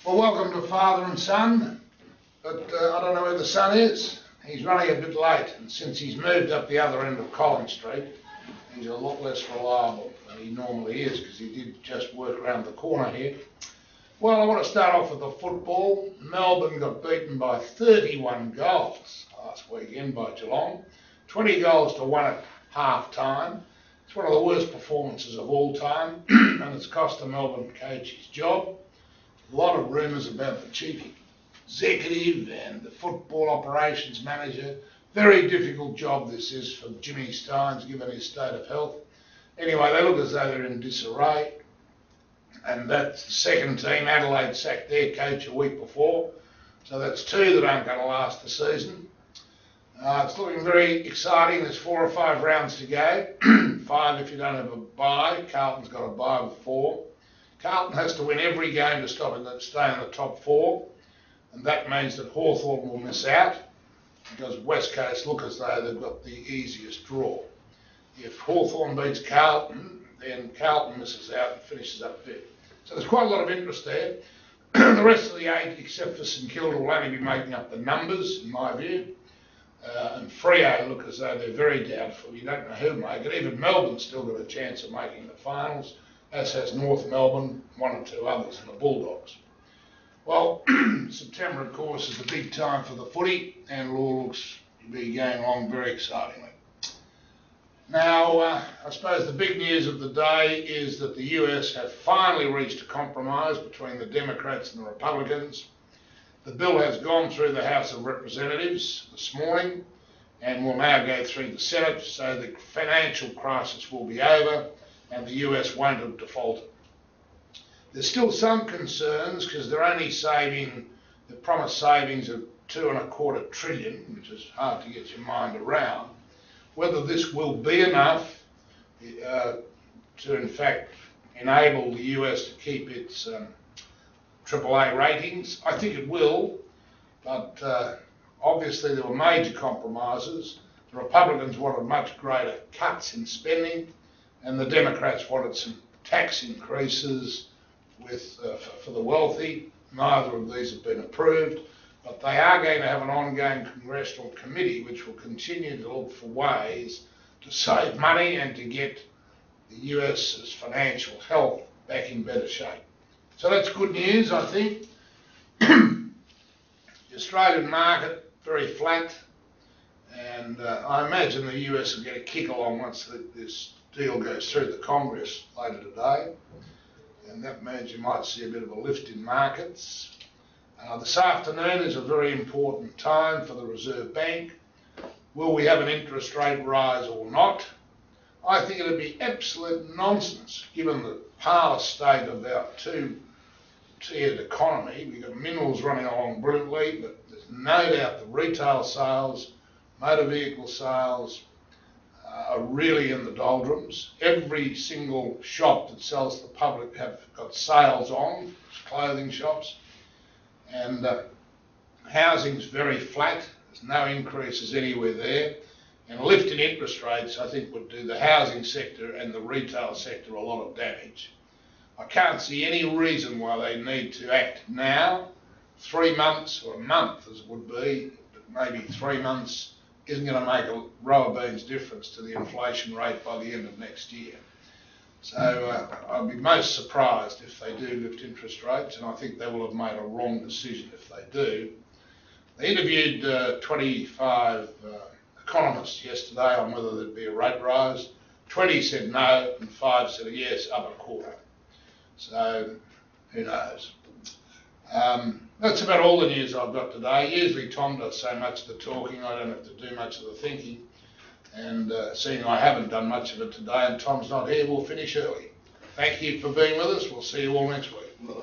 Well, welcome to father and son, but I don't know where the son is. He's running a bit late, and since he's moved up the other end of Collins Street, he's a lot less reliable than he normally is, because he did just work around the corner here. Well, I want to start off with the football. Melbourne got beaten by 31 goals last weekend by Geelong, 20 goals to 1 at half time. It's one of the worst performances of all time, and it's cost the Melbourne coach his job. A lot of rumours about the chief executive and the football operations manager. Very difficult job this is for Jimmy Steins, given his state of health. Anyway, they look as though they're in disarray. And that's the second team. Adelaide sacked their coach a week before. So that's two that aren't going to last the season. It's looking very exciting. There's 4 or 5 rounds to go. 5 if you don't have a bye. Carlton's got a bye with 4. Carlton has to win every game to stay in the top 4, and that means that Hawthorn will miss out, because West Coast look as though they've got the easiest draw. If Hawthorn beats Carlton, then Carlton misses out and finishes up 5th. So there's quite a lot of interest there. The rest of the 8, except for St Kilda, will only be making up the numbers, in my view. And Freo look as though they're very doubtful. You don't know who'll make it. Even Melbourne's still got a chance of making the finals, as has North Melbourne, 1 or 2 others, and the Bulldogs. Well, September, of course, is the big time for the footy, and it all looks to be going along very excitingly. Now, I suppose the big news of the day is that the US have finally reached a compromise between the Democrats and the Republicans. The bill has gone through the House of Representatives this morning and will now go through the Senate, so the financial crisis will be over and the US won't have defaulted. There's still some concerns because they're only saving, the promised savings of $2.25 trillion, which is hard to get your mind around. Whether this will be enough to in fact enable the US to keep its AAA ratings, I think it will, but obviously there were major compromises. The Republicans wanted much greater cuts in spending, and the Democrats wanted some tax increases for the wealthy. Neither of these have been approved, but they are going to have an ongoing congressional committee which will continue to look for ways to save money and to get the US's financial health back in better shape. So that's good news, I think. The Australian market, very flat, and I imagine the US will get a kick along once this deal goes through the Congress later today, and that means you might see a bit of a lift in markets. This afternoon is a very important time for the Reserve Bank. Will we have an interest rate rise or not? I think it would be absolute nonsense given the parlous state of our two-tiered economy. We've got minerals running along brilliantly, but there's no doubt the retail sales, motor vehicle sales, are really in the doldrums. Every single shop that sells to the public have got sales on, clothing shops, and housing's very flat. There's no increases anywhere there, and a lift in interest rates I think would do the housing sector and the retail sector a lot of damage. I can't see any reason why they need to act now. 3 months or a month as it would be, but maybe 3 months isn't going to make a row of beans difference to the inflation rate by the end of next year. So I'd be most surprised if they do lift interest rates, and I think they will have made a wrong decision if they do. They interviewed 25 economists yesterday on whether there'd be a rate rise. 20 said no, and 5 said yes, up a quarter. So who knows? That's about all the news I've got today. Usually Tom does so much of the talking, I don't have to do much of the thinking. And seeing I haven't done much of it today and Tom's not here, we'll finish early. Thank you for being with us. We'll see you all next week.